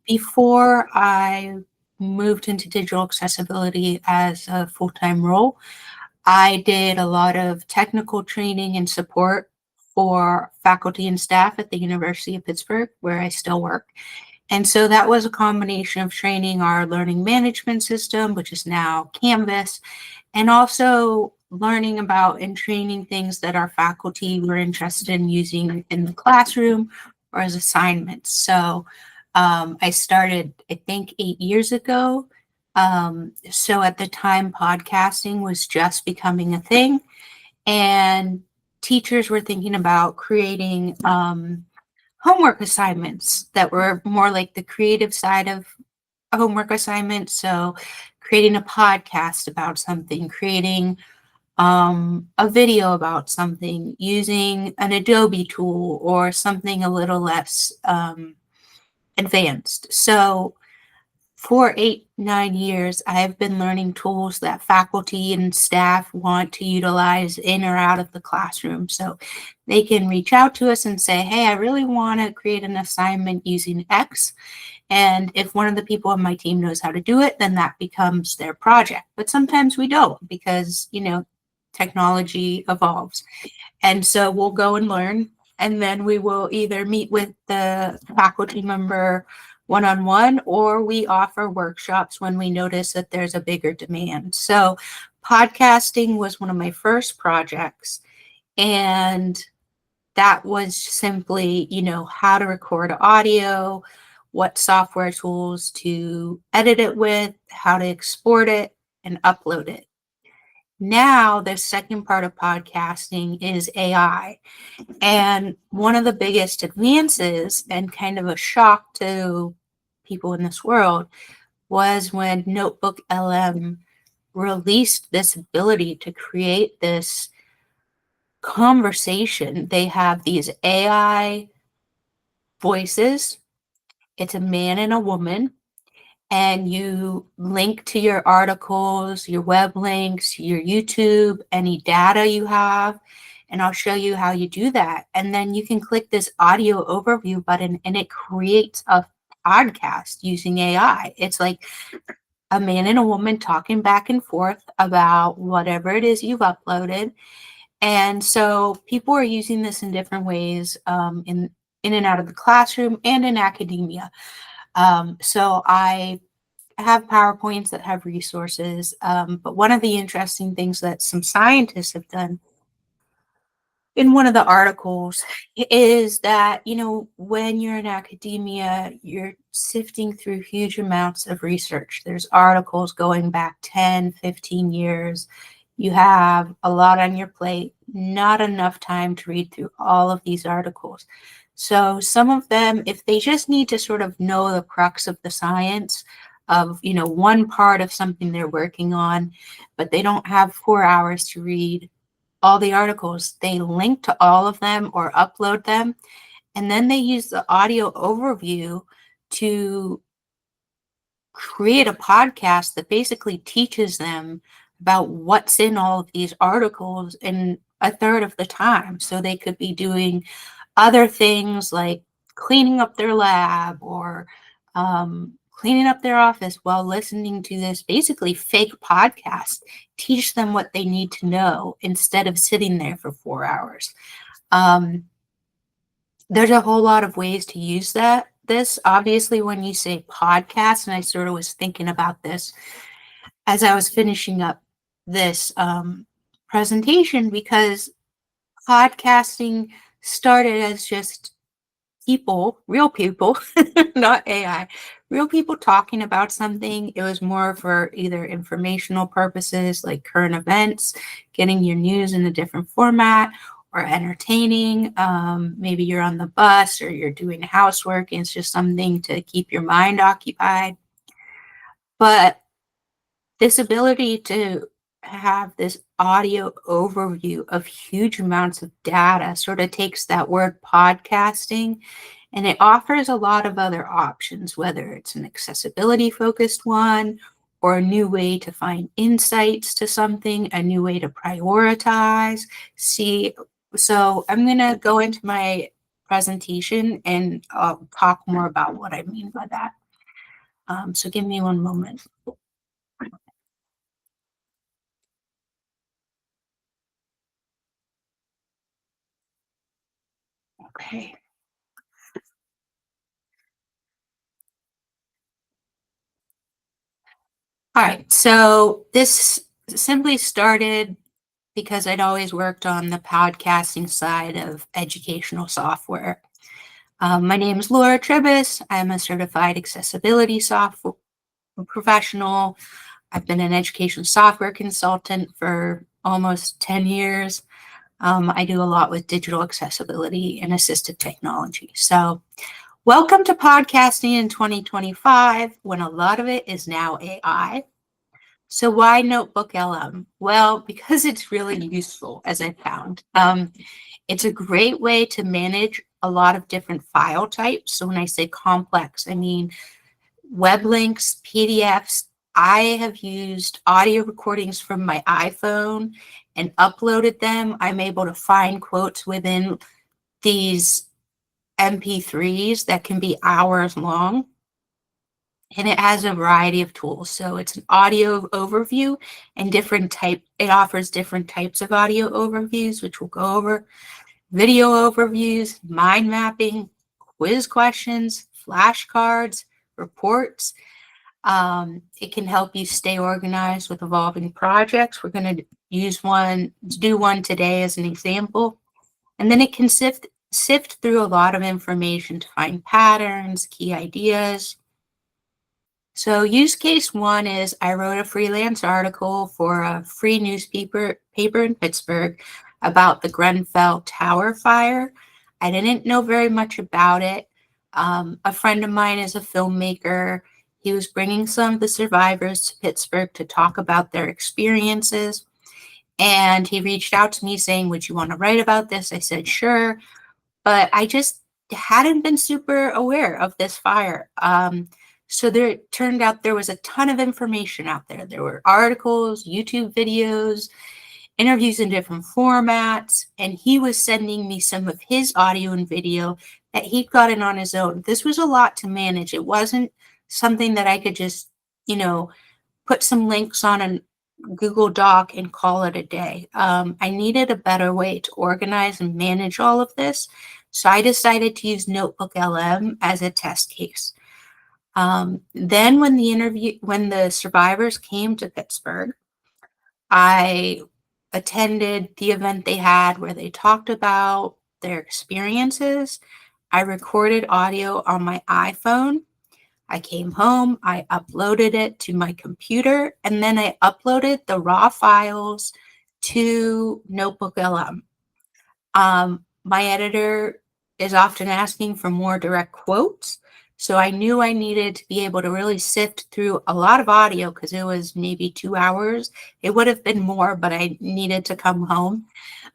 Before I moved into digital accessibility as a full-time role, I did a lot of technical training and support for faculty and staff at the University of Pittsburgh, where I still work. And so that was a combination of training our learning management system, which is now Canvas, and also learning about and training things that our faculty were interested in using in the classroom or as assignments. So I started, I think, 8 years ago. So at the time, podcasting was just becoming a thing, and teachers were thinking about creating homework assignments that were more like the creative side of a homework assignment. So creating a podcast about something, creating a video about something, using an Adobe tool or something a little less advanced. So for 8, 9 years, I have been learning tools that faculty and staff want to utilize in or out of the classroom. So they can reach out to us and say, hey, I really want to create an assignment using X. And if one of the people on my team knows how to do it, then that becomes their project. But sometimes we don't because, technology evolves. And so we'll go and learn, and then we will either meet with the faculty member one-on-one, or we offer workshops when we notice that there's a bigger demand. So podcasting was one of my first projects, and that was simply, how to record audio, what software tools to edit it with, how to export it and upload it. Now, the second part of podcasting is AI. And one of the biggest advances and kind of a shock to people in this world was when NotebookLM released this ability to create this conversation. They have these AI voices. It's a man and a woman, and you link to your articles, your web links, your YouTube, any data you have, and I'll show you how you do that. And then you can click this audio overview button and it creates a podcast using AI. It's like a man and a woman talking back and forth about whatever it is you've uploaded. And so people are using this in different ways in and out of the classroom and in academia. So I have PowerPoints that have resources, but one of the interesting things that some scientists have done in one of the articles is that, when you're in academia, you're sifting through huge amounts of research. There's articles going back 10, 15 years. You have a lot on your plate, not enough time to read through all of these articles. So some of them, if they just need to sort of know the crux of the science of, one part of something they're working on, but they don't have 4 hours to read all the articles, they link to all of them or upload them. And then they use the audio overview to create a podcast that basically teaches them about what's in all of these articles in a third of the time. So they could be doing other things like cleaning up their lab or cleaning up their office while listening to this basically fake podcast, teach them what they need to know instead of sitting there for 4 hours. There's a whole lot of ways to use this. Obviously, when you say podcast, and I sort of was thinking about this as I was finishing up this presentation, because podcasting started as just people, real people, not AI, real people talking about something. It was more for either informational purposes like current events, getting your news in a different format, or entertaining. Maybe you're on the bus or you're doing housework and it's just something to keep your mind occupied. But this ability to have this audio overview of huge amounts of data sort of takes that word podcasting and it offers a lot of other options, whether it's an accessibility focused one or a new way to find insights to something, a new way to prioritize. So I'm going to go into my presentation, and I'll talk more about what I mean by that. So give me one moment. Okay. All right. So this simply started because I'd always worked on the podcasting side of educational software. My name is Laura Trybus. I'm a certified accessibility software professional. I've been an education software consultant for almost 10 years. I do a lot with digital accessibility and assistive technology. So welcome to podcasting in 2025, when a lot of it is now AI. So why NotebookLM? Well, because it's really useful, as I found. It's a great way to manage a lot of different file types. So when I say complex, I mean web links, PDFs. I have used audio recordings from my iPhone and uploaded them. I'm able to find quotes within these MP3s that can be hours long. And it has a variety of tools. So it's an audio overview and it offers different types of audio overviews, which we'll go over. Video overviews, mind mapping, quiz questions, flashcards, reports. It can help you stay organized with evolving projects. We're going to do one today as an example. And then it can sift through a lot of information to find patterns, key ideas. So use case one is I wrote a freelance article for a free newspaper in Pittsburgh about the Grenfell Tower fire. I didn't know very much about it. A friend of mine is a filmmaker. He was bringing some of the survivors to Pittsburgh to talk about their experiences. And he reached out to me saying, would you want to write about this? I said, sure. But I just hadn't been super aware of this fire. So there it turned out there was a ton of information out there. There were articles, YouTube videos, interviews in different formats, and he was sending me some of his audio and video that he'd gotten on his own. This was a lot to manage. It wasn't something that I could just, put some links on a Google Doc and call it a day. I needed a better way to organize and manage all of this. So I decided to use NotebookLM as a test case. Then when the survivors came to Pittsburgh, I attended the event they had where they talked about their experiences. I recorded audio on my iPhone. I came home, I uploaded it to my computer, and then I uploaded the raw files to NotebookLM. My editor is often asking for more direct quotes. So I knew I needed to be able to really sift through a lot of audio because it was maybe 2 hours. It would have been more, but I needed to come home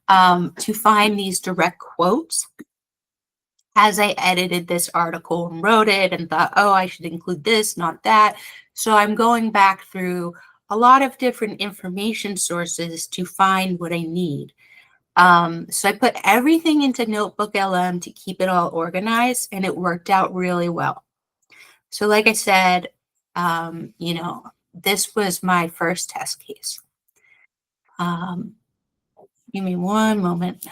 to find these direct quotes. As I edited this article and wrote it and thought, oh, I should include this, not that. So I'm going back through a lot of different information sources to find what I need. So I put everything into NotebookLM to keep it all organized, and it worked out really well. So like I said, this was my first test case. Give me one moment.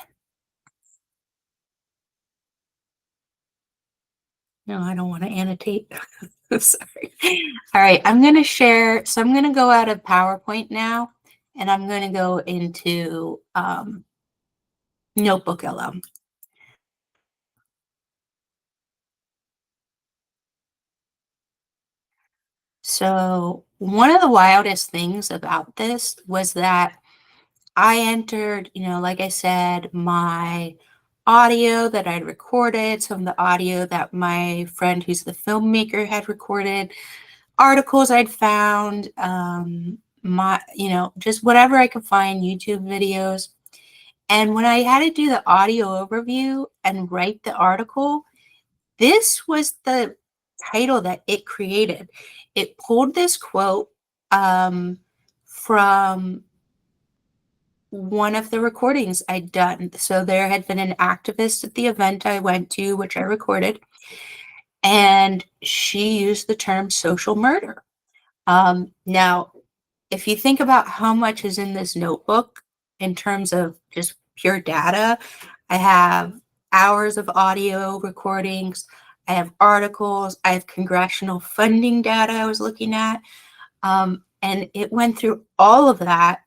No, I don't want to annotate. Sorry. All right, I'm going to share. So I'm going to go out of PowerPoint now, and I'm going to go into NotebookLM. So one of the wildest things about this was that I entered, like I said, my audio that I'd recorded, some of the audio that my friend who's the filmmaker had recorded, articles I'd found, just whatever I could find, YouTube videos. And when I had to do the audio overview and write the article, this was the title that it created. It pulled this quote from one of the recordings I'd done. So there had been an activist at the event I went to, which I recorded, and she used the term social murder. Now, if you think about how much is in this notebook in terms of just pure data, I have hours of audio recordings, I have articles, I have congressional funding data I was looking at, and it went through all of that,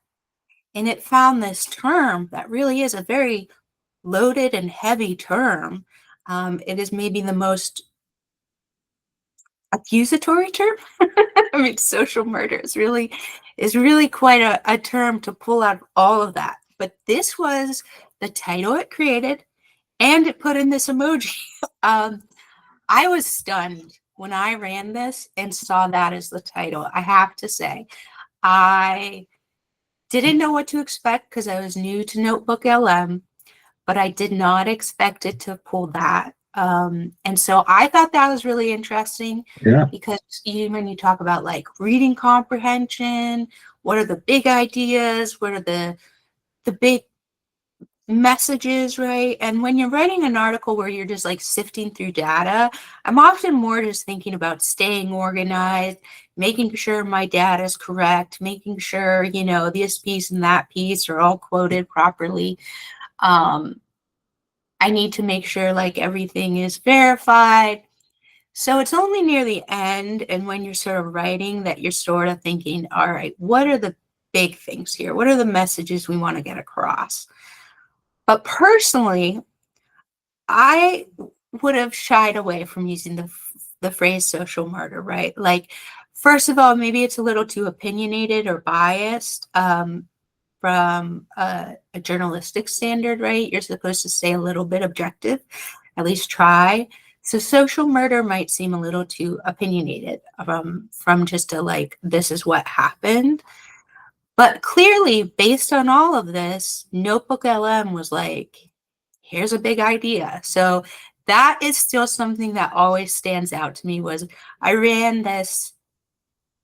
and it found this term that really is a very loaded and heavy term. It is maybe the most accusatory term. I mean, social murder is really quite a term to pull out all of that. But this was the title it created, and it put in this emoji. I was stunned when I ran this and saw that as the title. I have to say, I didn't know what to expect because I was new to NotebookLM, but I did not expect it to pull that. And so I thought that was really interesting. Yeah. Because when you talk about like reading comprehension, what are the big ideas? What are the big messages, right? And when you're writing an article where you're just like sifting through data, I'm often more just thinking about staying organized, making sure my data is correct, making sure, you know, this piece and that piece are all quoted properly. I need to make sure like everything is verified. So it's only near the end and when you're sort of writing that you're sort of thinking, all right, what are the big things here? What are the messages we want to get across? But personally, I would have shied away from using the phrase social murder, right? Like, first of all, maybe it's a little too opinionated or biased. From a journalistic standard, right? You're supposed to stay a little bit objective, at least try. So social murder might seem a little too opinionated from just a like, this is what happened. But clearly, based on all of this, NotebookLM was like, here's a big idea. So that is still something that always stands out to me was I ran this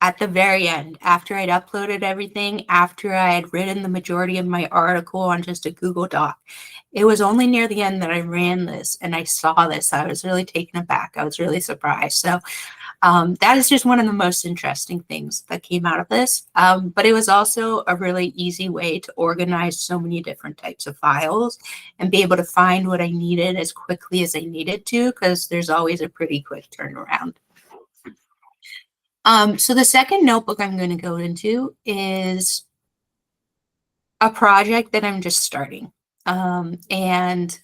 at the very end, after I'd uploaded everything, after I had written the majority of my article on just a Google Doc. It was only near the end that I ran this and I saw this. I was really taken aback. I was really surprised. So that is just one of the most interesting things that came out of this. But it was also a really easy way to organize so many different types of files and be able to find what I needed as quickly as I needed to, because there's always a pretty quick turnaround. So the second notebook I'm going to go into is a project that I'm just starting. And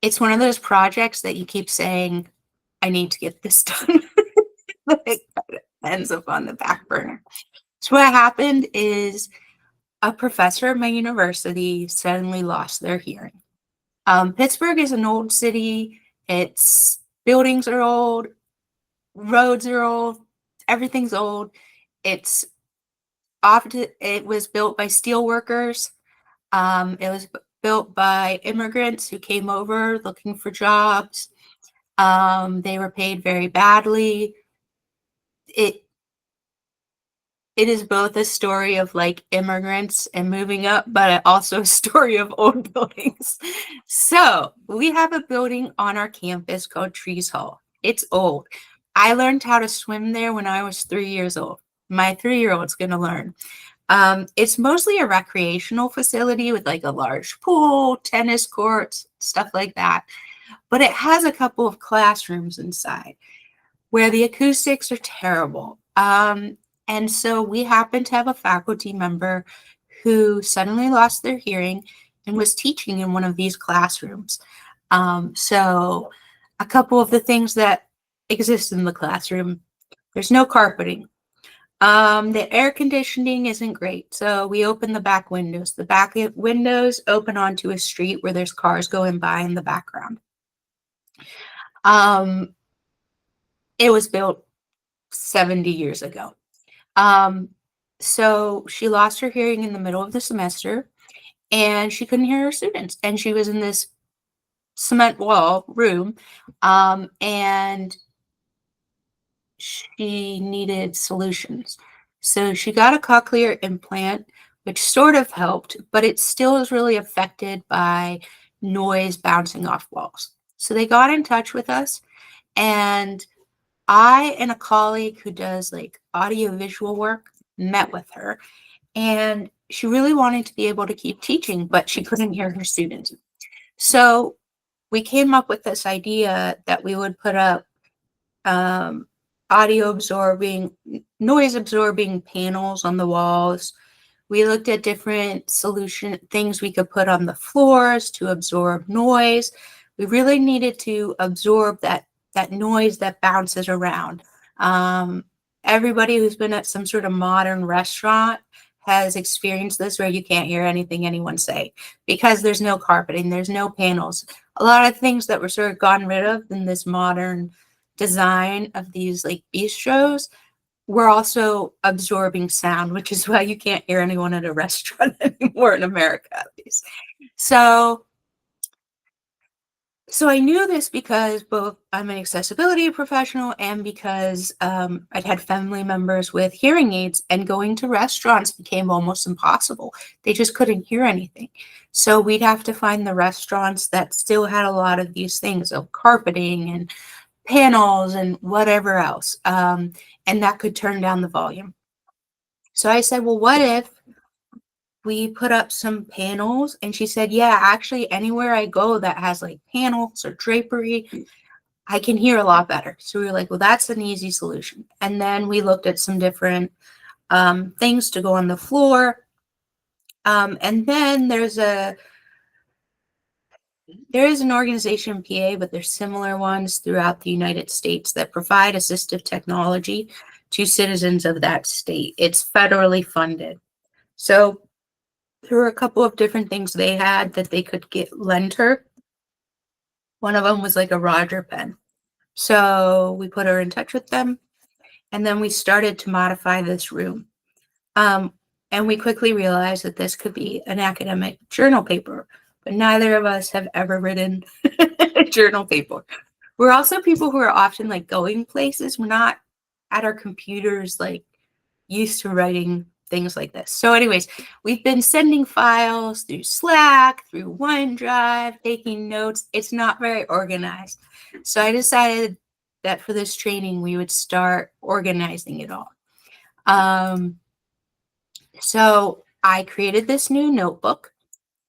it's one of those projects that you keep saying, I need to get this done. It ends up on the back burner. So what happened is a professor at my university suddenly lost their hearing. Pittsburgh is an old city. Its buildings are old, roads are old, everything's old. It was built by steel workers. It was built by immigrants who came over looking for jobs. They were paid very badly. It is both a story of like immigrants and moving up, but also a story of old buildings. So we have a building on our campus called Trees Hall. It's old. I learned how to swim there when I was 3 years old. My 3-year-old's going to learn. It's mostly a recreational facility with like a large pool, tennis courts, stuff like that. But it has a couple of classrooms inside where the acoustics are terrible. And so we happened to have a faculty member who suddenly lost their hearing and was teaching in one of these classrooms. So a couple of the things that exist in the classroom, there's no carpeting. The air conditioning isn't great. So we open the back windows. The back windows open onto a street where there's cars going by in the background. It was built 70 years ago. So she lost her hearing in the middle of the semester and she couldn't hear her students. And she was in this cement wall room. And she needed solutions. So she got a cochlear implant, which sort of helped, but it still is really affected by noise bouncing off walls. So they got in touch with us, and I and a colleague who does like audio-visual work met with her, and she really wanted to be able to keep teaching, but she couldn't hear her students. So we came up with this idea that we would put up audio absorbing, noise absorbing panels on the walls. We looked at different things we could put on the floors to absorb noise. We really needed to absorb that noise that bounces around. Everybody who's been at some sort of modern restaurant has experienced this, where you can't hear anything anyone say because there's no carpeting, there's no panels. A lot of things that were sort of gotten rid of in this modern design of these like bistros were also absorbing sound, which is why you can't hear anyone at a restaurant anymore in America, at least. So I knew this because both I'm an accessibility professional and because I'd had family members with hearing aids, and going to restaurants became almost impossible. They just couldn't hear anything. So we'd have to find the restaurants that still had a lot of these things of carpeting and panels and whatever else. And that could turn down the volume. So I said, well, what if we put up some panels? And she said, yeah, actually anywhere I go that has like panels or drapery, I can hear a lot better. So we were like, well, that's an easy solution. And then we looked at some different things to go on the floor. And then there is an organization, PA, but there's similar ones throughout the United States that provide assistive technology to citizens of that state. It's federally funded. So there were a couple of different things they had that they could lend her. One of them was like a Roger pen. So we put her in touch with them, and then we started to modify this room. And we quickly realized that this could be an academic journal paper, but neither of us have ever written a journal paper. We're also people who are often like going places. We're not at our computers like used to writing things like this. So anyways, we've been sending files through Slack, through OneDrive, taking notes. It's not very organized. So I decided that for this training, we would start organizing it all. So I created this new notebook.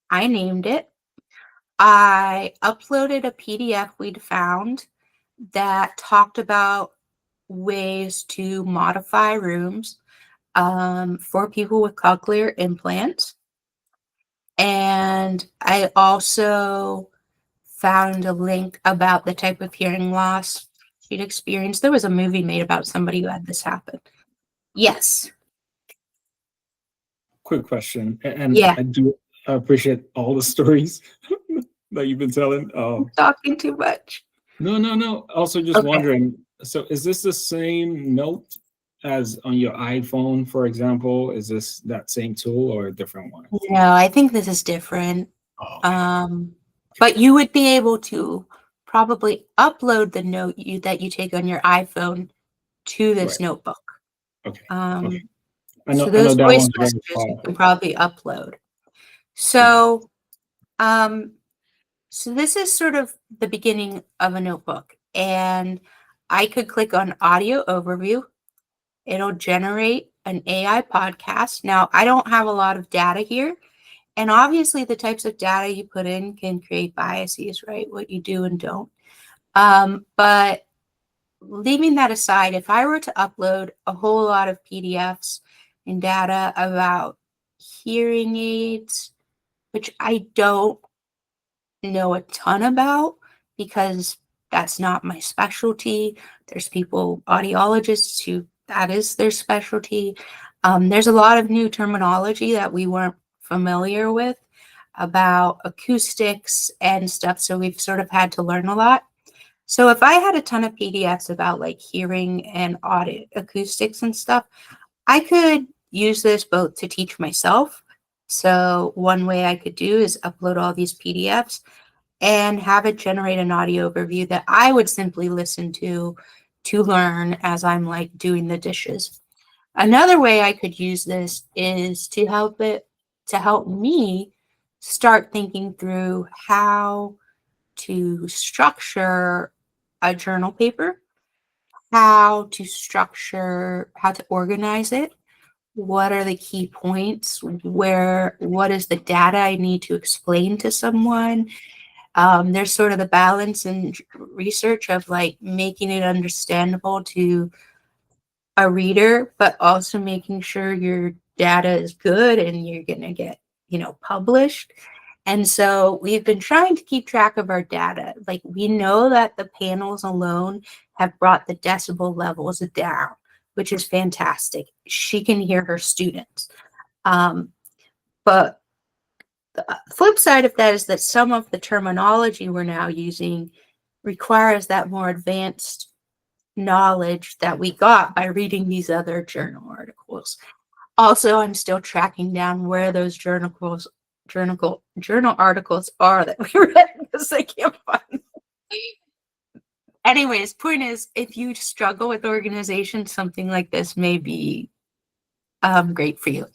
I named it. I uploaded a PDF we'd found that talked about ways to modify rooms for people with cochlear implants. And I also found a link about the type of hearing loss she'd experienced. There was a movie made about somebody who had this happen. Yes. Quick question, and Yeah. I do appreciate all the stories that you've been telling. I'm talking too much. No. Also, just Okay. wondering. So, is this the same note as on your iPhone, for example? Is this that same tool or a different one? No, I think this is different. Oh, okay. But you would be able to probably upload the note that you take on your iPhone to this notebook. Okay. Okay. I know those that voice one's very messages you powerful. can probably upload. So, so this is sort of the beginning of a notebook, and I could click on Audio Overview. It'll generate an AI podcast. Now, I don't have a lot of data here, and obviously the types of data you put in can create biases, right? What you do and don't. But leaving that aside, if I were to upload a whole lot of PDFs and data about hearing aids, which I don't know a ton about because that's not my specialty. There's people, audiologists, who that is their specialty. There's a lot of new terminology that we weren't familiar with about acoustics and stuff. So we've sort of had to learn a lot. So if I had a ton of PDFs about like hearing and audio acoustics and stuff, I could use this both to teach myself. So one way I could do is upload all these PDFs and have it generate an audio overview that I would simply listen to learn as I'm like doing the dishes. Another way I could use this is to help it to help me start thinking through how to structure a journal paper, how to organize it, what are the key points, what is the data I need to explain to someone. There's sort of the balance in research of like making it understandable to a reader, but also making sure your data is good and you're going to get, published. And so we've been trying to keep track of our data. Like, we know that the panels alone have brought the decibel levels down, which is fantastic. She can hear her students. But the flip side of that is that some of the terminology we're now using requires that more advanced knowledge that we got by reading these other journal articles. Also, I'm still tracking down where those journal articles are that we read because I can't find them. Anyways, point is, if you struggle with organization, something like this may be great for you.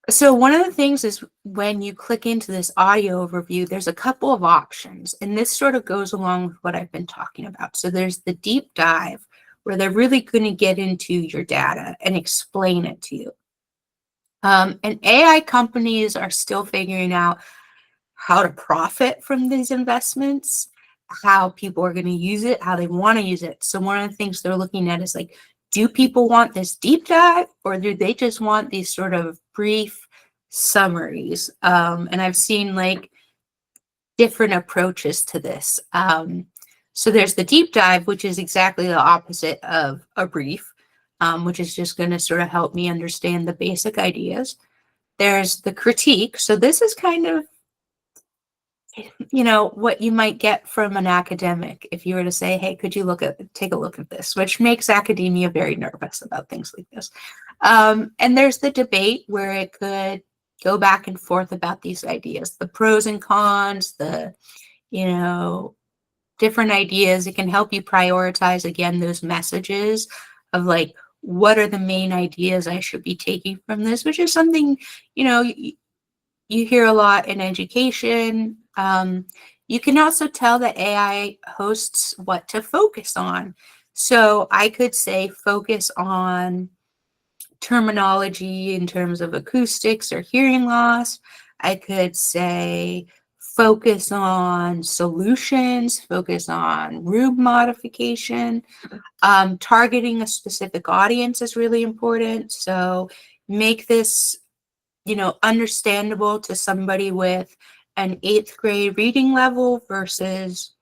So one of the things is when you click into this audio overview, there's a couple of options, and this sort of goes along with what I've been talking about. So there's the deep dive, where they're really going to get into your data and explain it to you. And AI companies are still figuring out how to profit from these investments, how people are going to use it, how they want to use it. So one of the things they're looking at is like, do people want this deep dive, or do they just want these sort of brief summaries? And I've seen like different approaches to this. So there's the deep dive, which is exactly the opposite of a brief, which is just going to sort of help me understand the basic ideas. There's the critique. So this is kind of, what you might get from an academic if you were to say, hey, could you take a look at this, which makes academia very nervous about things like this. And there's the debate, where it could go back and forth about these ideas, the pros and cons, the, different ideas. It can help you prioritize, again, those messages of like, what are the main ideas I should be taking from this, which is something, you hear a lot in education. You can also tell that AI hosts what to focus on. So I could say focus on terminology in terms of acoustics or hearing loss. I could say focus on solutions, focus on room modification. Targeting a specific audience is really important. So make this understandable to somebody with an 8th grade reading level versus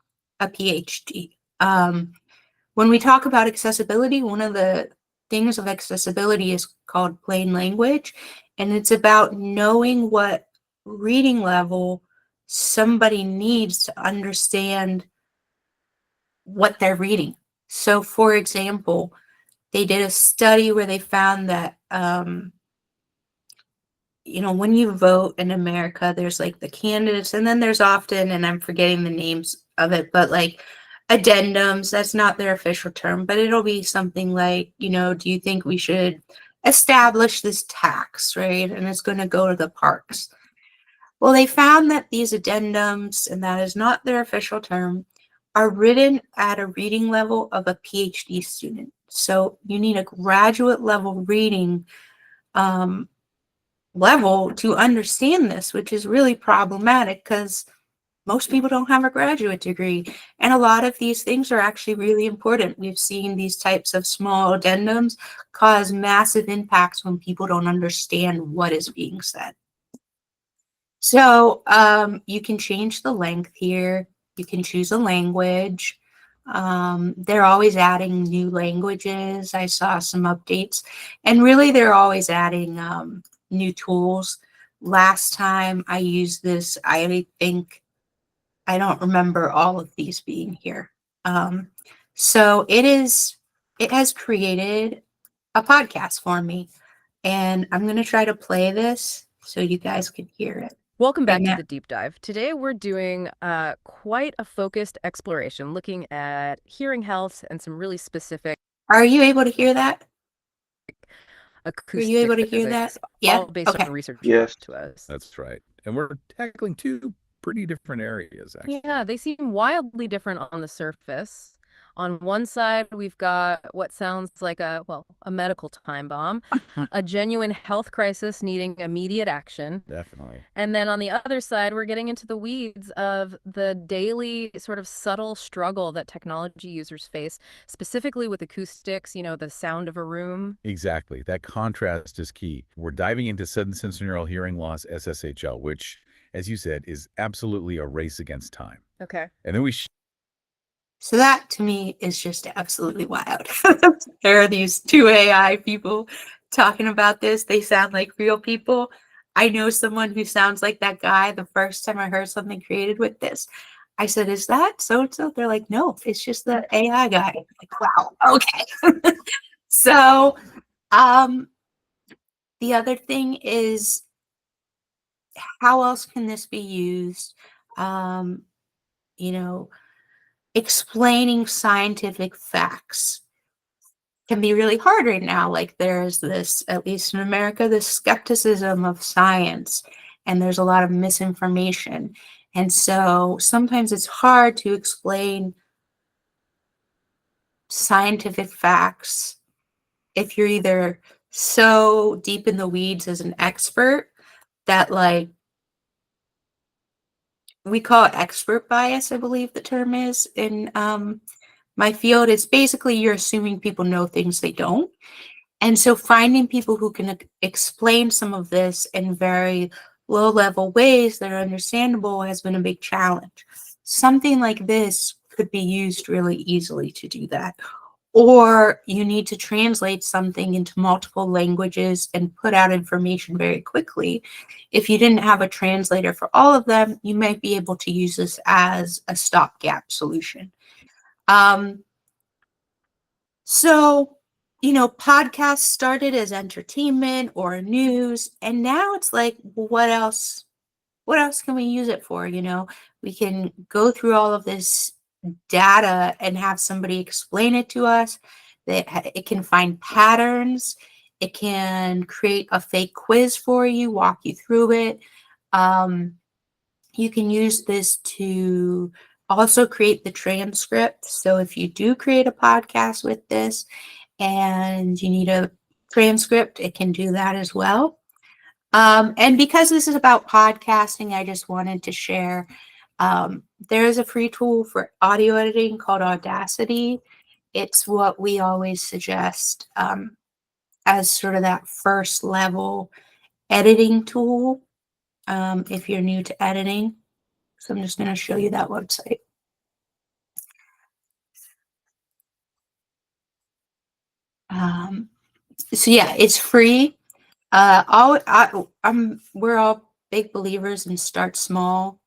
a PhD. When we talk about accessibility, one of the things of accessibility is called plain language, and it's about knowing what reading level somebody needs to understand what they're reading. So, for example, they did a study where they found that when you vote in America, there's like the candidates, and then there's often, and I'm forgetting the names of it, but like addendums. That's not their official term, but it'll be something like, do you think we should establish this tax, right? And it's going to go to the parks. Well, they found that these addendums, and that is not their official term, are written at a reading level of a PhD student. So you need a graduate level reading level to understand this, which is really problematic because most people don't have a graduate degree. And a lot of these things are actually really important. We've seen these types of small addendums cause massive impacts when people don't understand what is being said. So you can change the length here. You can choose a language. They're always adding new languages. I saw some updates. And really, they're always adding new tools. Last time I used this, I think, I don't remember all of these being here. So it has created a podcast for me, and I'm going to try to play this so you guys can hear it. Welcome back to the deep dive. Today we're doing quite a focused exploration, looking at hearing health and some really specific. Are you able to hear that? acoustic Were you able to hear physics, that? Yeah? all based Okay. on research Yes. to us. That's right. And we're tackling two pretty different areas, actually. Yeah, they seem wildly different on the surface. On one side, we've got what sounds like a medical time bomb, a genuine health crisis needing immediate action. Definitely. And then on the other side, we're getting into the weeds of the daily sort of subtle struggle that technology users face, specifically with acoustics, you know, the sound of a room. Exactly. That contrast is key. We're diving into sudden sensorineural hearing loss, SSHL, which, as you said, is absolutely a race against time. Okay. And then we So that to me is just absolutely wild. There are these two AI people talking about this. They sound like real people. I know someone who sounds like that guy. The first time I heard something created with this, I said, "Is that so and so?" They're like, "No, it's just the AI guy." I'm like, wow, okay. So, the other thing is, how else can this be used? Um, you know, explaining scientific facts can be really hard right now. Like there's this, at least in America, this skepticism of science, and there's a lot of misinformation. And so sometimes it's hard to explain scientific facts if you're either so deep in the weeds as an expert that, like, we call it expert bias, I believe the term is in my field. It's basically you're assuming people know things they don't. And so finding people who can explain some of this in very low level ways that are understandable has been a big challenge. Something like this could be used really easily to do that. Or you need to translate something into multiple languages and put out information very quickly. If you didn't have a translator for all of them, you might be able to use this as a stopgap solution. So, podcasts started as entertainment or news, and now it's like, well, what else? What else can we use it for? We can go through all of this data and have somebody explain it to us. That it can find patterns. It can create a fake quiz for you, walk you through it. You can use this to also create the transcript. So if you do create a podcast with this and you need a transcript, it can do that as well. And because this is about podcasting, I just wanted to share, there is a free tool for audio editing called Audacity. It's what we always suggest as sort of that first level editing tool if you're new to editing. So I'm just going to show you that website. So yeah, it's free. We're all big believers in start small.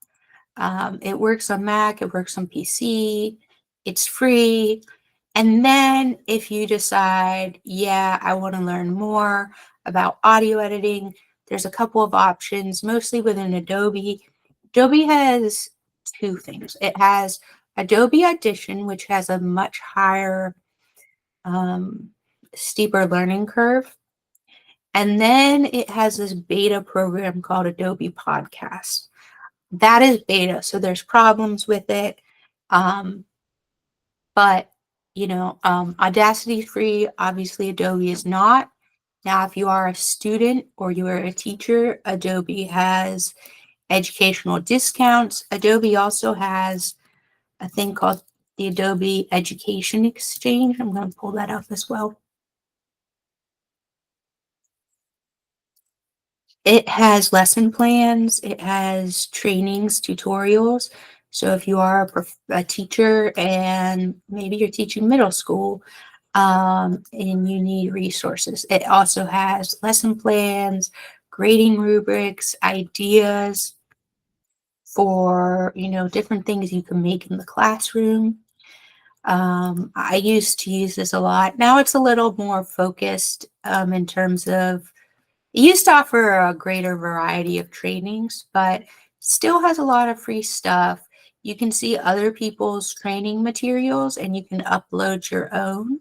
It works on Mac, it works on PC, it's free. And then if you decide, yeah, I want to learn more about audio editing, there's a couple of options, mostly within Adobe. Adobe has two things. It has Adobe Audition, which has a much higher, steeper learning curve. And then it has this beta program called Adobe Podcast. That is beta, so there's problems with it. But Audacity is free. Obviously, Adobe is not. Now, if you are a student or you are a teacher, Adobe has educational discounts. Adobe also has a thing called the Adobe Education Exchange. I'm going to pull that up as well. It has lesson plans. It has trainings, tutorials. So if you are a teacher and maybe you're teaching middle school and you need resources, it also has lesson plans, grading rubrics, ideas for, different things you can make in the classroom. I used to use this a lot. Now it's a little more focused in terms of, it used to offer a greater variety of trainings, but still has a lot of free stuff. You can see other people's training materials and you can upload your own.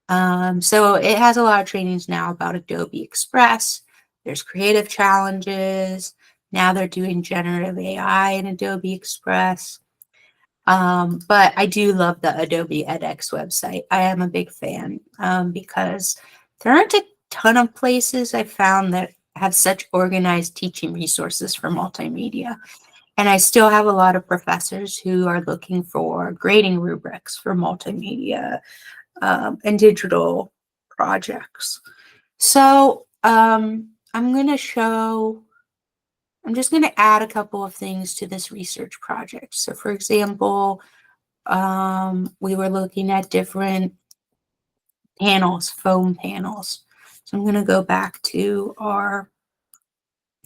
So it has a lot of trainings now about Adobe Express. There's creative challenges. Now they're doing generative AI in Adobe Express. But I do love the Adobe edX website. I am a big fan because there aren't a ton of places I found that have such organized teaching resources for multimedia. And I still have a lot of professors who are looking for grading rubrics for multimedia and digital projects. So I'm just going to add a couple of things to this research project. So for example, we were looking at different panels, foam panels. So I'm going to go back to our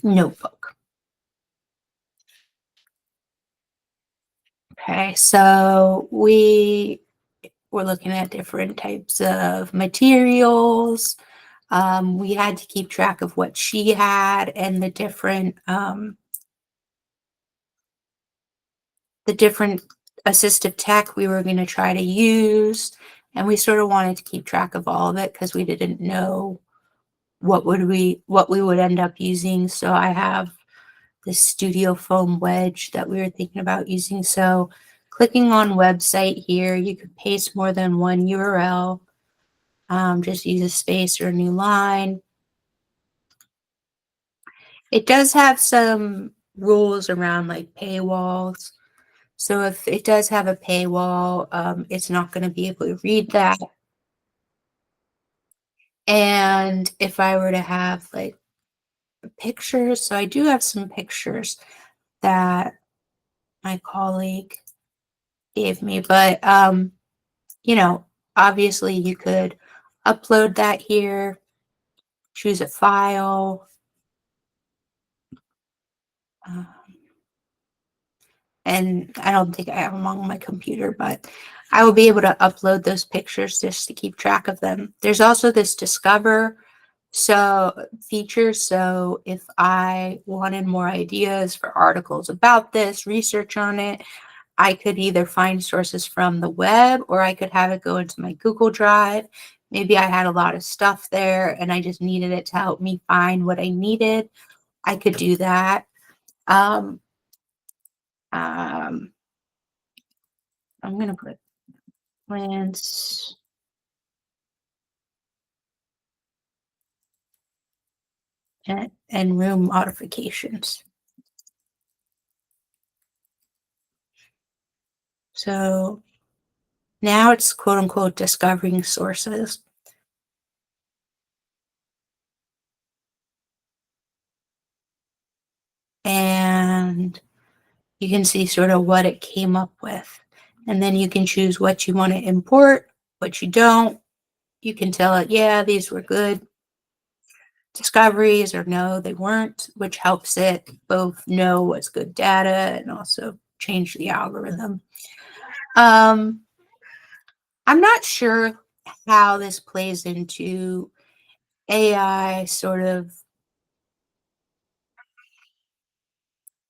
notebook. Okay, so we were looking at different types of materials. We had to keep track of what she had and the different assistive tech we were going to try to use. And we sort of wanted to keep track of all of it because we didn't know what we would end up using. So I have this studio foam wedge that we were thinking about using. So clicking on website here, you could paste more than one URL. Just use a space or a new line. It does have some rules around like paywalls. So if it does have a paywall, it's not going to be able to read that. And if I were to have like pictures, so I do have some pictures that my colleague gave me, but you know, obviously you could upload that here, choose a file. And I don't think I have them on my computer, but I will be able to upload those pictures just to keep track of them. There's also this discover feature. So if I wanted more ideas for articles about this, research on it, I could either find sources from the web or I could have it go into my Google Drive. Maybe I had a lot of stuff there and I just needed it to help me find what I needed. I could do that. I'm going to put plans and room modifications. So now it's quote unquote discovering sources. And you can see sort of what it came up with. And then you can choose what you want to import, what you don't. You can tell it, yeah, these were good discoveries, or no, they weren't, which helps it both know what's good data and also change the algorithm. I'm not sure how this plays into AI sort of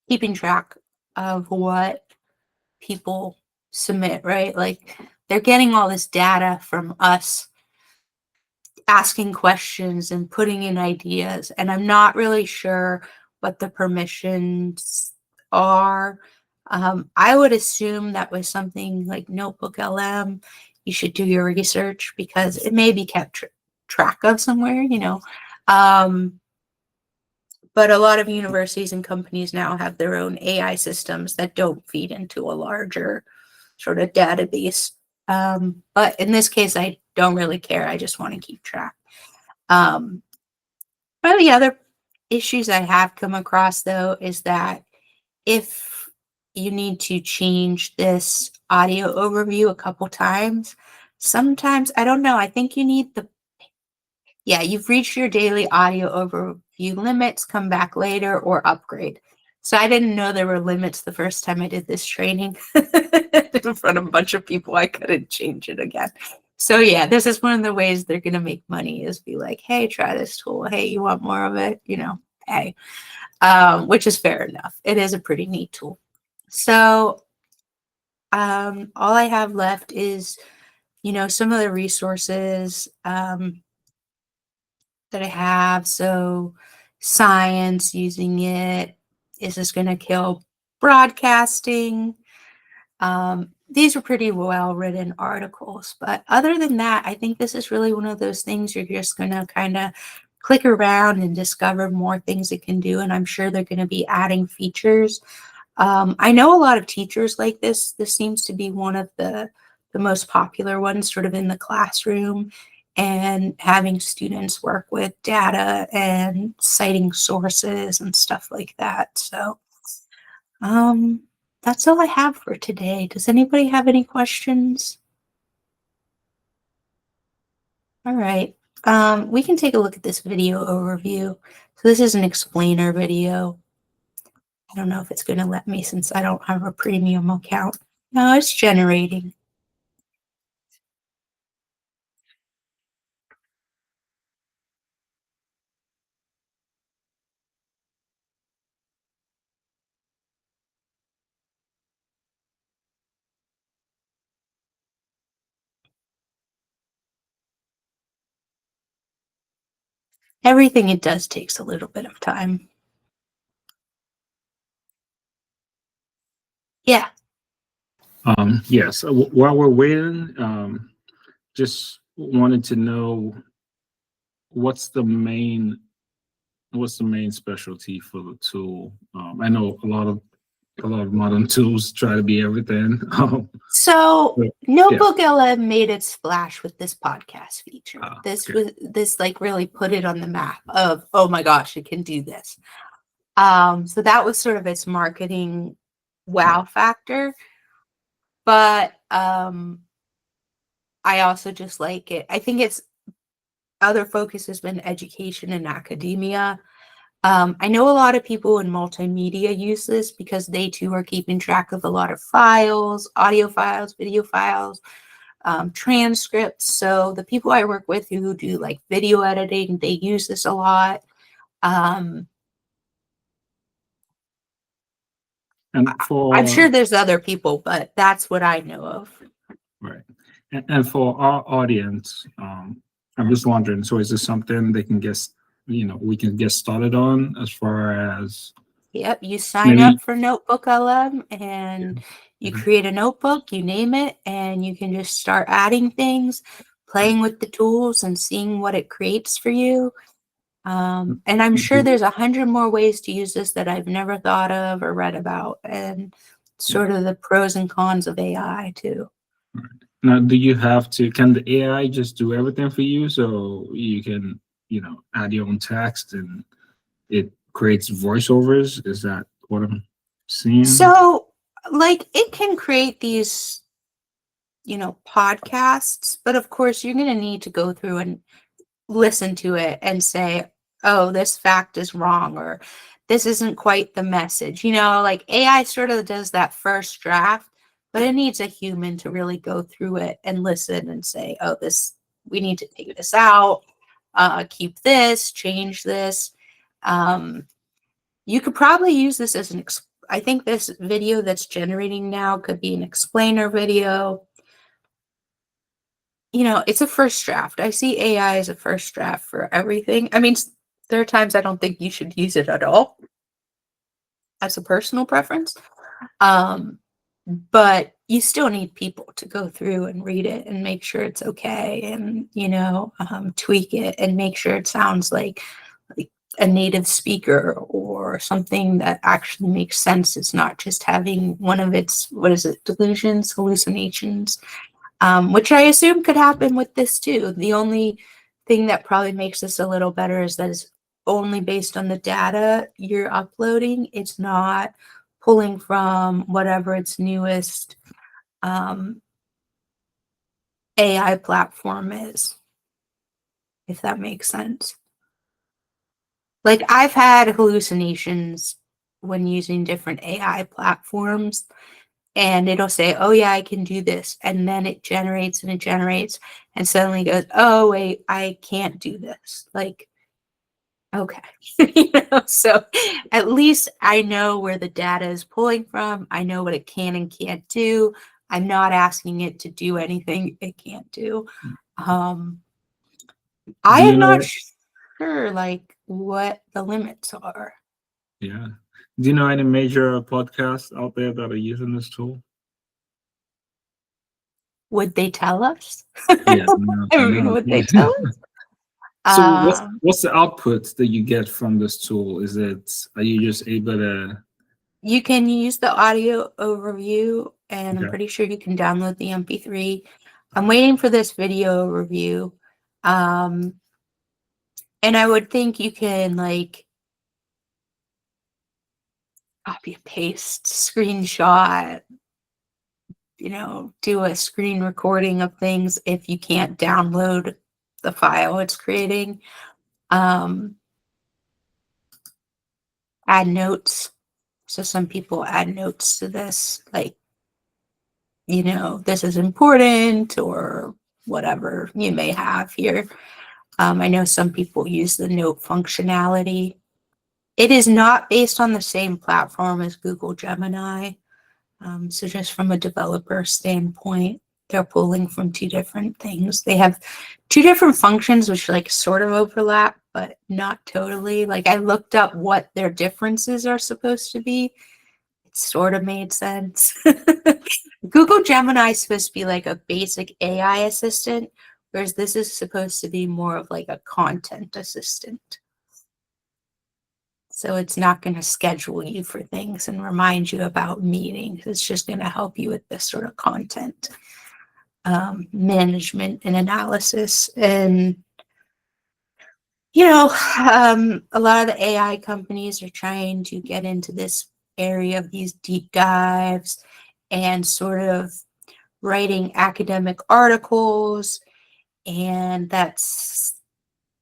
keeping track of what people submit, right? Like they're getting all this data from us, asking questions and putting in ideas, and I'm not really sure what the permissions are. I would assume that with something like NotebookLM, you should do your research because it may be kept track of somewhere, you know. But a lot of universities and companies now have their own AI systems that don't feed into a larger sort of database. But in this case, I don't really care. I just want to keep track. One of the other issues I have come across, though, is that if you need to change this audio overview a couple times, sometimes, I don't know, I think you need you've reached your daily audio overview limits, come back later or upgrade. So I didn't know there were limits the first time I did this training in front of a bunch of people. I couldn't change it again. So yeah, this is one of the ways they're going to make money, is be like, hey, try this tool. Hey, you want more of it? You know, hey, which is fair enough. It is a pretty neat tool. So all I have left is some of the resources that I have. So science, using it. Is this going to kill broadcasting? These are pretty well written articles, but other than that, I think this is really one of those things you're just going to kind of click around and discover more things it can do. And I'm sure they're going to be adding features. I know a lot of teachers like this. This seems to be one of the most popular ones, sort of in the classroom, and having students work with data and citing sources and stuff like that. So that's all I have for today. Does anybody have any questions? All right. We can take a look at this video overview. So this is an explainer video. I don't know if it's going to let me since I don't have a premium account. No, it's generating. Everything it does takes a little bit of time. Yeah. Yes. While we're waiting, just wanted to know what's the main specialty for the tool. I know a lot of modern tools try to be everything. So Yeah. NotebookLM made its splash with this podcast feature. Okay. This like really put it on the map of, oh my gosh, it can do this. So that was sort of its marketing wow factor. But I also just like it. I think its other focus has been education and academia. I know a lot of people in multimedia use this because they too are keeping track of a lot of files, audio files, video files, transcripts. So the people I work with who do like video editing, they use this a lot. And for I'm sure there's other people, but that's what I know of. right, and for our audience, I'm just wondering. So, is this something they can get? We can get started on as far as. Yep, you sign Maybe- up for NotebookLM and you create a notebook, you name it, and you can just start adding things, playing with the tools and seeing what it creates for you. And I'm sure there's 100 more ways to use this that I've never thought of or read about, and sort of the pros and cons of AI too. Now, do you have to? Can the AI just do everything for you, so you can, add your own text and it creates voiceovers? Is that what I'm seeing? So, like, it can create these, podcasts, but of course, you're going to need to go through and listen to it and say, oh, this fact is wrong, or this isn't quite the message. Like AI sort of does that first draft, but it needs a human to really go through it and listen and say, oh, we need to take this out, keep this, change this. You could probably use this as I think this video that's generating now could be an explainer video. It's a first draft. I see AI as a first draft for everything. I mean, there are times I don't think you should use it at all. That's a personal preference. But you still need people to go through and read it and make sure it's okay and, tweak it and make sure it sounds like a native speaker or something that actually makes sense. It's not just having one of its, delusions, hallucinations. Which I assume could happen with this too. The only thing that probably makes this a little better is that it's only based on the data you're uploading. It's not pulling from whatever its newest AI platform is, if that makes sense. Like, I've had hallucinations when using different AI platforms. And it'll say, oh, yeah, I can do this. And then it generates and it generates and suddenly goes, oh, wait, I can't do this. Like, okay. So at least I know where the data is pulling from. I know what it can and can't do. I'm not asking it to do anything it can't do. I Do you am know? not sure like what the limits are. Yeah. Do you know any major podcasts out there that are using this tool? Would they tell us? Yeah, I I mean, know. would they tell us? So what's the Um, output that you get from this tool? Are you just able to? you can use the audio overview, and I'm Okay. pretty sure you can download the MP3. I'm waiting for this video overview. And I would think you can like copy and paste, screenshot, do a screen recording of things if you can't download the file it's creating. Add notes. So some people add notes to this, like, this is important or whatever you may have here. I know some people use the note functionality. It is not based on the same platform as Google Gemini. So just from a developer standpoint, they're pulling from two different things. They have two different functions which like sort of overlap, but not totally. Like I looked up what their differences are supposed to be. It sort of made sense. Google Gemini is supposed to be like a basic AI assistant, whereas this is supposed to be more of like a content assistant. So it's not going to schedule you for things and remind you about meetings. It's just going to help you with this sort of content management and analysis. And, a lot of the AI companies are trying to get into this area of these deep dives and sort of writing academic articles. And that's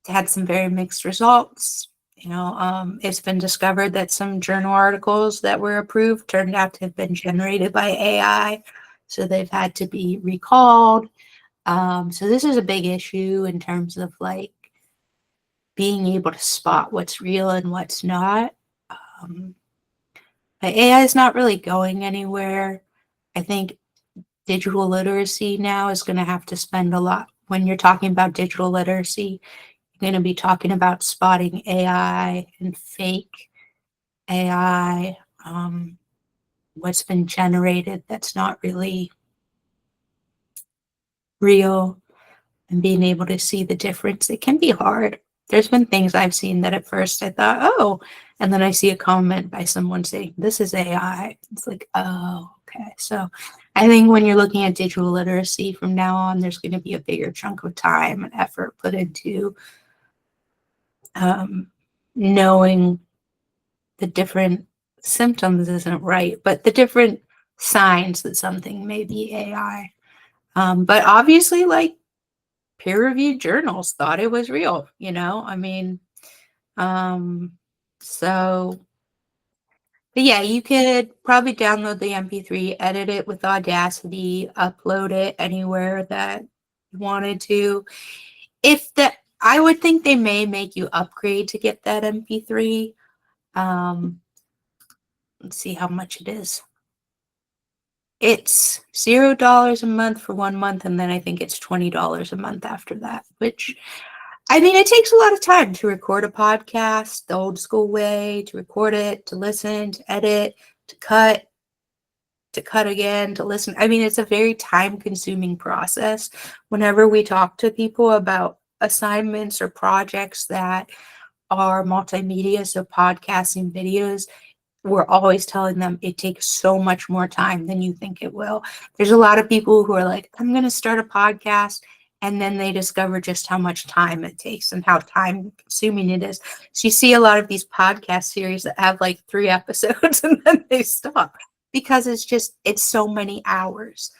had some very mixed results. It's been discovered that some journal articles that were approved turned out to have been generated by AI, so they've had to be recalled. So this is a big issue in terms of like being able to spot what's real and what's not. But AI is not really going anywhere. I think digital literacy now is going to have to spend a lot. When you're talking about digital literacy, going to be talking about spotting AI and fake AI, what's been generated that's not really real, and being able to see the difference. It can be hard. There's been things I've seen that at first I thought, oh, and then I see a comment by someone saying, this is AI. It's like, oh, okay. So I think when you're looking at digital literacy from now on, there's going to be a bigger chunk of time and effort put into knowing the different symptoms isn't right, but the different signs that something may be AI. But obviously, like peer-reviewed journals thought it was real, I mean, so, but yeah, you could probably download the MP3, edit it with Audacity, upload it anywhere that you wanted to. I would think they may make you upgrade to get that MP3. Let's see how much it is. It's $0 a month for 1 month, and then I think it's $20 a month after that, which, I mean, it takes a lot of time to record a podcast the old school way, to record it, to listen, to edit, to cut again, to listen. I mean, it's a very time-consuming process. Whenever we talk to people about assignments or projects that are multimedia, so podcasting, videos, we're always telling them it takes so much more time than you think it will. There's a lot of people who are like, I'm going to start a podcast, and then they discover just how much time it takes and how time consuming it is. So you see a lot of these podcast series that have like 3 episodes and then they stop because it's so many hours.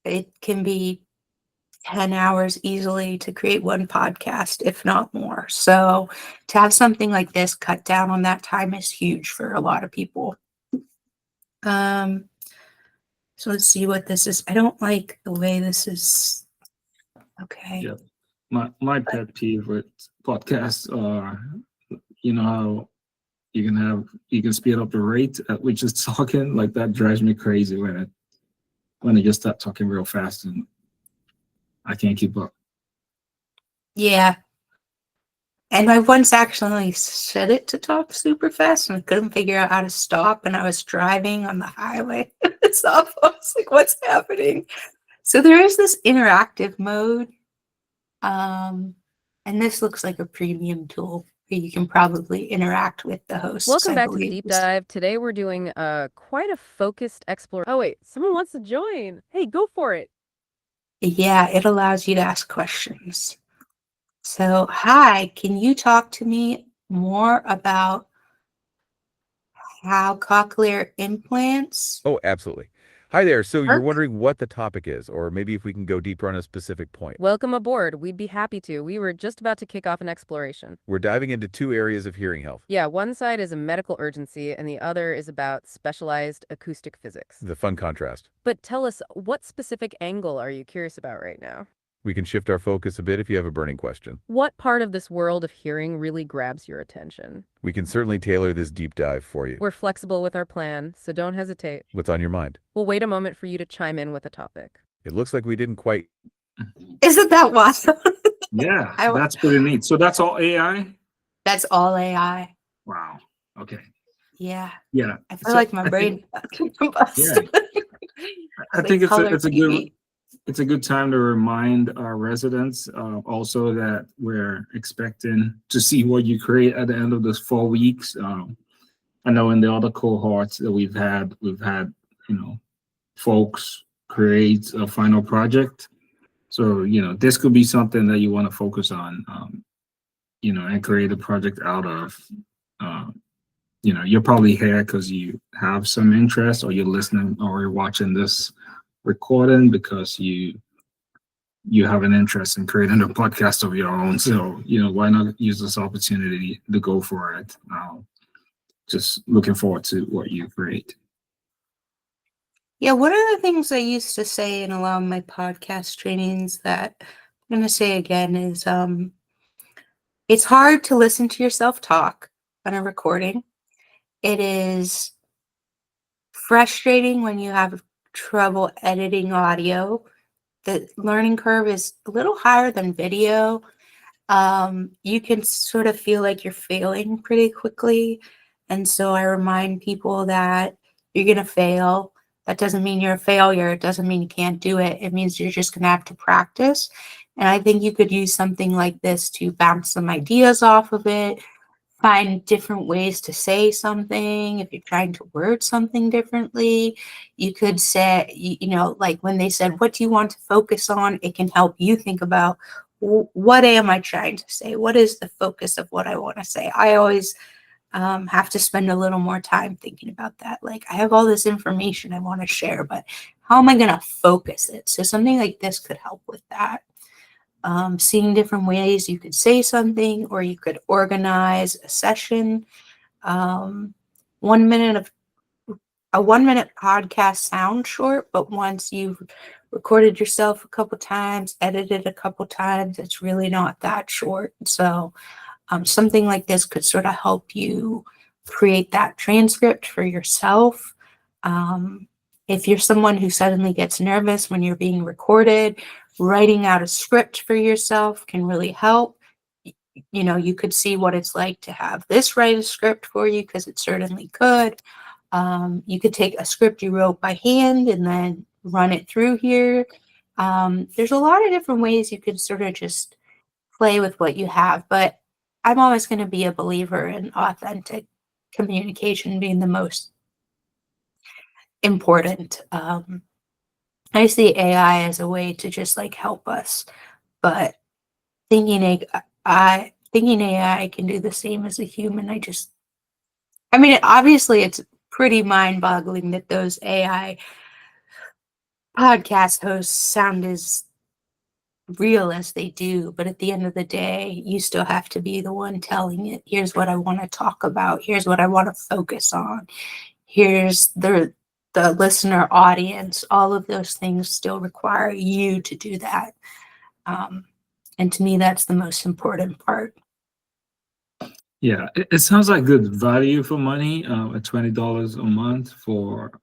It can be 10 hours easily to create one podcast, if not more. So to have something like this cut down on that time is huge for a lot of people. So let's see what this is. I don't like the way this is. Okay. Yeah. My pet peeve with podcasts are, how you can speed up the rate at which it's talking. Like that drives me crazy when it just start talking real fast and I can't keep up. Yeah. And I once actually set it to talk super fast and I couldn't figure out how to stop, and I was driving on the highway. So I was like, what's happening? So there is this interactive mode. And this looks like a premium tool where you can probably interact with the hosts. Welcome I back to the believe. deep dive. Today we're doing quite a focused explore. Oh wait, someone wants to join. Hey, go for it. Yeah, it allows you to ask questions. So, hi, can you talk to me more about how cochlear implants? Oh, absolutely. Hi there. So you're Work? wondering what the topic is, or maybe if we can go deeper on a specific point. Welcome aboard. We'd be happy to. We were just about to kick off an exploration. We're diving into 2 areas of hearing health. Yeah, one side is a medical urgency and the other is about specialized acoustic physics. The fun contrast. But tell us, what specific angle are you curious about right now? We can shift our focus a bit if you have a burning question. What part of this world of hearing really grabs your attention? We can certainly tailor this deep dive for you. We're flexible with our plan, so don't hesitate. What's on your mind? We'll wait a moment for you to chime in with a topic. It looks like we didn't quite. Isn't that wild? Yeah, I- that's pretty neat. So that's all AI? That's all AI. Wow. Okay. Yeah. Yeah. I feel So like my I brain think- combust. I think it's color a TV. it's a good time to remind our residents also that we're expecting to see what you create at the end of this 4 weeks. I know in the other cohorts that we've had, folks create a final project. So, this could be something that you want to focus on, and create a project out of. You're probably here because you have some interest, or you're listening or you're watching this recording because you have an interest in creating a podcast of your own. So, why not use this opportunity to go for it? Just looking forward to what you create. Yeah, one of the things I used to say in a lot of my podcast trainings that I'm going to say again is it's hard to listen to yourself talk on a recording. It is frustrating when you have trouble editing audio. The learning curve is a little higher than video. You can sort of feel like you're failing pretty quickly. And so I remind people that you're going to fail. That doesn't mean you're a failure. It doesn't mean you can't do it. It means you're just going to have to practice. And I think you could use something like this to bounce some ideas off of it, find different ways to say something. If you're trying to word something differently, you could say, like when they said, what do you want to focus on? It can help you think about, what am I trying to say? What is the focus of what I want to say? I always have to spend a little more time thinking about that. Like, I have all this information I want to share, but how am I going to focus it? So something like this could help with that. Seeing different ways you could say something, or you could organize a session. 1 minute a 1 minute podcast sounds short, but once you've recorded yourself a couple times, edited a couple times, it's really not that short. So something like this could sort of help you create that transcript for yourself. If you're someone who suddenly gets nervous when you're being recorded, writing out a script for yourself can really help. You could see what it's like to have this write a script for you, because it certainly could. You could take a script you wrote by hand and then run it through here. There's a lot of different ways you could sort of just play with what you have, but I'm always going to be a believer in authentic communication being the most important. I see AI as a way to just like help us, but thinking AI can do the same as a human. Obviously it's pretty mind-boggling that those AI podcast hosts sound as real as they do, but at the end of the day, you still have to be the one telling it. Here's what I want to talk about. Here's what I want to focus on. Here's the listener audience. All of those things still require you to do that. And to me, that's the most important part. Yeah, it sounds like good value for money. At $20 a month for, for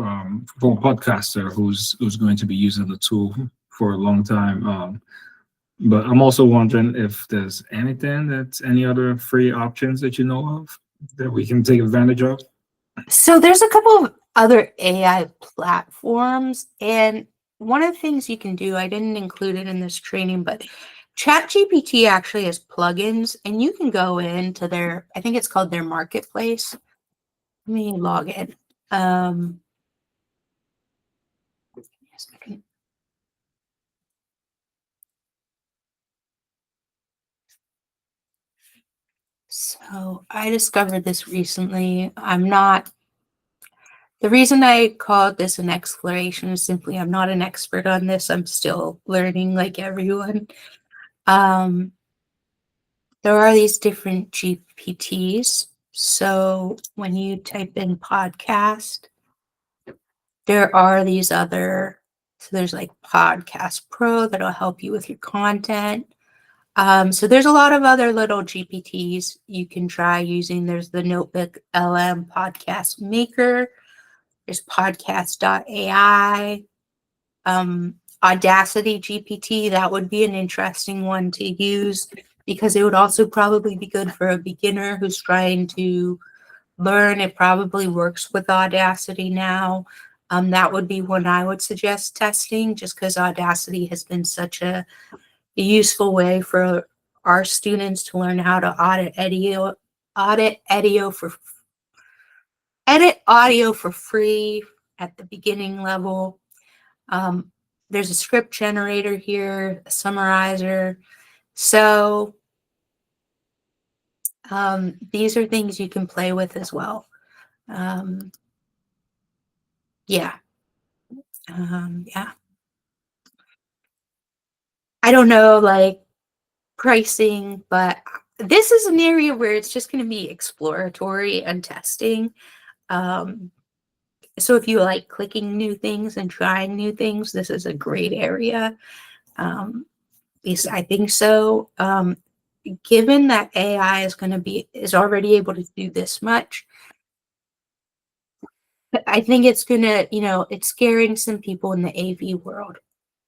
a podcaster who's going to be using the tool for a long time. But I'm also wondering if there's any other free options that you know of that we can take advantage of. So there's a couple of other AI platforms, and one of the things you can do, I didn't include it in this training, but ChatGPT actually has plugins, and you can go into their, I think it's called their marketplace. Let me log in. Give me a second. So I discovered this recently. The reason I called this an exploration is simply I'm not an expert on this. I'm still learning like everyone. Um, there are these different GPTs. So when you type in podcast, there are these other, so there's like Podcast Pro that'll help you with your content. So there's a lot of other little GPTs you can try using. There's the NotebookLM podcast maker. There's podcast.ai. Audacity GPT, that would be an interesting one to use because it would also probably be good for a beginner who's trying to learn. It probably works with Audacity now. That would be one I would suggest testing just because Audacity has been such a useful way for our students to learn how to edit audio for free at the beginning level. There's a script generator here, a summarizer. So these are things you can play with as well. Yeah. Yeah. I don't know, like pricing, but this is an area where it's just going to be exploratory and testing. So if you like clicking new things and trying new things, this is a great area. At least I think so. Given that AI is already able to do this much, I think it's gonna, it's scaring some people in the AV world.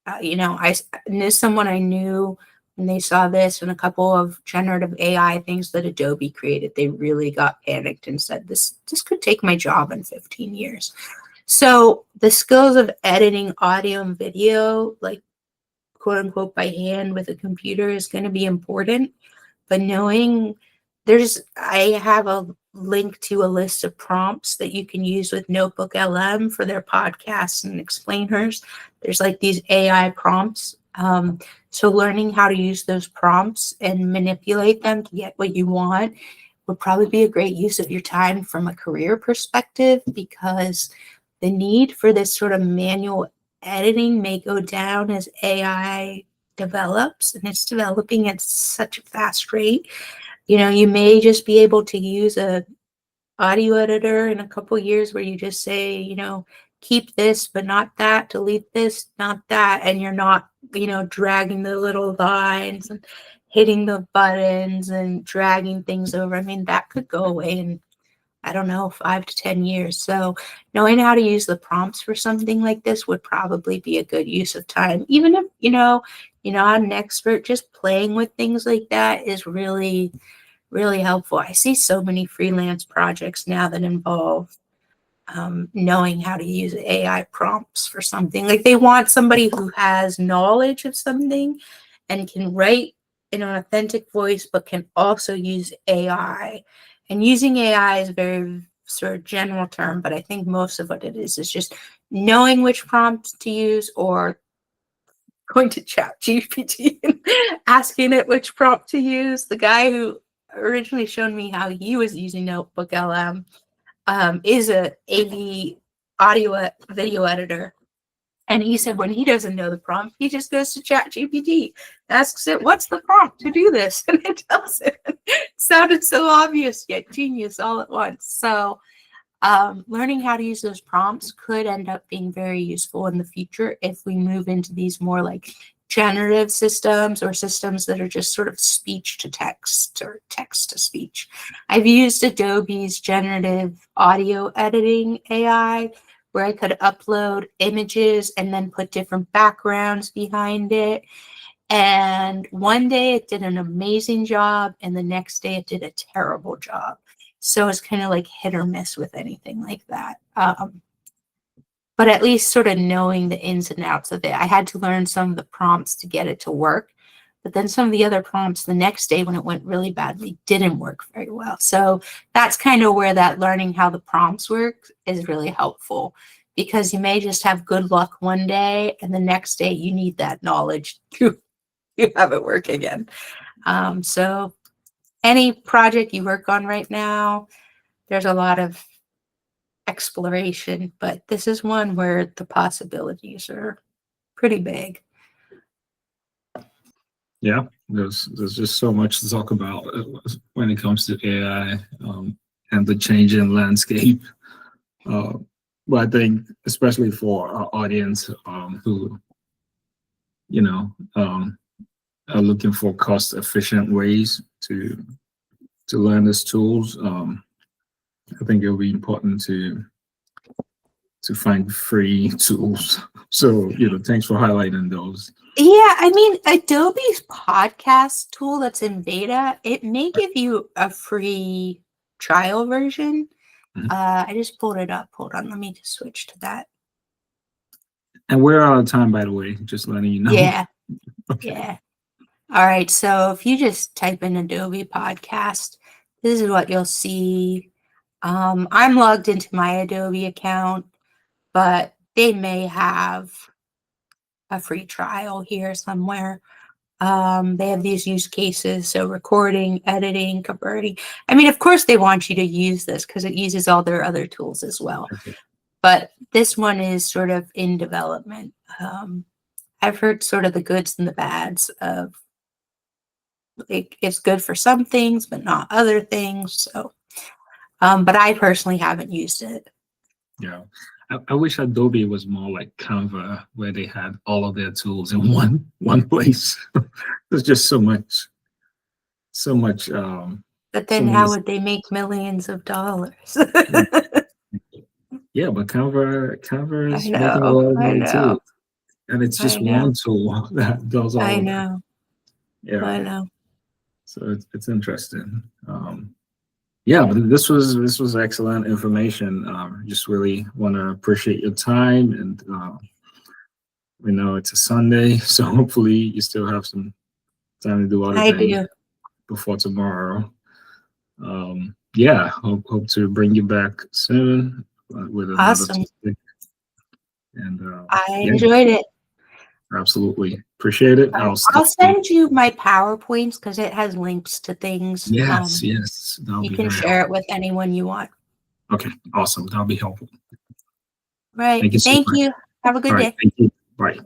I knew someone I knew when they saw this and a couple of generative AI things that Adobe created, they really got panicked and said, this could take my job in 15 years. So the skills of editing audio and video, like quote unquote by hand with a computer, is going to be important. But knowing I have a link to a list of prompts that you can use with NotebookLM for their podcasts and explainers. There's like these AI prompts. So learning how to use those prompts and manipulate them to get what you want would probably be a great use of your time from a career perspective, because the need for this sort of manual editing may go down as AI develops, and it's developing at such a fast rate. You may just be able to use a audio editor in a couple years where you just say, keep this, but not that, delete this, not that. And you're not, dragging the little lines and hitting the buttons and dragging things over. I mean, that could go away in, I don't know, 5 to 10 years. So knowing how to use the prompts for something like this would probably be a good use of time. Even if, you're not an expert, just playing with things like that is really, really helpful. I see so many freelance projects now that involve knowing how to use AI prompts for something. Like they want somebody who has knowledge of something and can write in an authentic voice, but can also use AI. And using AI is a very sort of general term, but I think most of what it is just knowing which prompts to use, or going to ChatGPT and asking it which prompt to use. The guy who originally showed me how he was using NotebookLM is a AV audio video editor. And he said when he doesn't know the prompt, he just goes to ChatGPT, asks it, what's the prompt to do this? And it tells it. It sounded so obvious yet genius all at once. So learning how to use those prompts could end up being very useful in the future if we move into these more like generative systems or systems that are just sort of speech to text or text to speech. I've used Adobe's generative audio editing AI, where I could upload images and then put different backgrounds behind it. And one day it did an amazing job, and the next day it did a terrible job. So it's kind of like hit or miss with anything like that. But at least sort of knowing the ins and outs of it. I had to learn some of the prompts to get it to work. But then some of the other prompts the next day when it went really badly didn't work very well. So that's kind of where that learning how the prompts work is really helpful, because you may just have good luck one day and the next day you need that knowledge to have it work again. So any project you work on right now, there's a lot of exploration, but this is one where the possibilities are pretty big. Yeah, there's just so much to talk about when it comes to AI and the changing landscape. But I think especially for our audience who, you know, are looking for cost-efficient ways to learn these tools, I think it'll be important to find free tools. So, you know, thanks for highlighting those. Yeah, I mean, Adobe's podcast tool that's in beta, it may give you a free trial version. Mhm. I just pulled it up. Hold on, let me just switch to that. And we're out of time, by the way, just letting you know. Yeah, Okay. yeah. All right, so if you just type in Adobe Podcast, this is what you'll see. I'm logged into my Adobe account, but they may have a free trial here somewhere. They have these use cases, so recording, editing, converting. I mean, of course they want you to use this because it uses all their other tools as well. Okay. But this one is sort of in development. I've heard sort of the goods and the bads of, like, it's good for some things, but not other things. So, but I personally haven't used it. Yeah. I wish Adobe was more like Canva, where they had all of their tools in one place. There's just so much. But then so how many- would they make millions of dollars? Yeah, but Canva is I making a know, lot of I money know. too, and it's just I know. one tool that does all I of that. know. Yeah. I know. So it's interesting. Yeah, but this was excellent information. Just really want to appreciate your time, and we know it's a Sunday, so hopefully you still have some time to do other I things do. before tomorrow. Yeah, hope to bring you back soon with another Awesome. topic. And I yeah, enjoyed it. absolutely appreciate it. I'll stop. send you my PowerPoints because it has links to things. Yes, yes, that'll You be can very share it helpful. with anyone you want. Okay, awesome. That'll be helpful. Right. Thank you so Thank much. you. Have a good All day. right, thank you. Bye.